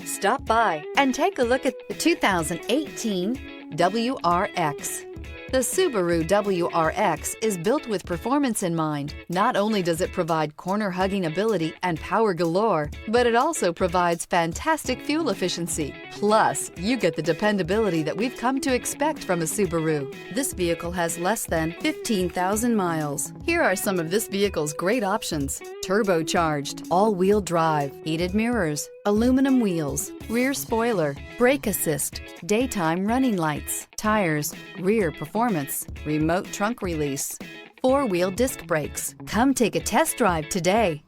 Stop by and take a look at the 2018 WRX. The Subaru WRX is built with performance in mind. Not only does it provide corner-hugging ability and power galore, but it also provides fantastic fuel efficiency. Plus, you get the dependability that we've come to expect from a Subaru. This vehicle has less than 15,000 miles. Here are some of this vehicle's great options: turbocharged, all-wheel drive, heated mirrors, aluminum wheels, rear spoiler, brake assist, daytime running lights, tires, rear performance, remote trunk release, four-wheel disc brakes. Come take a test drive today.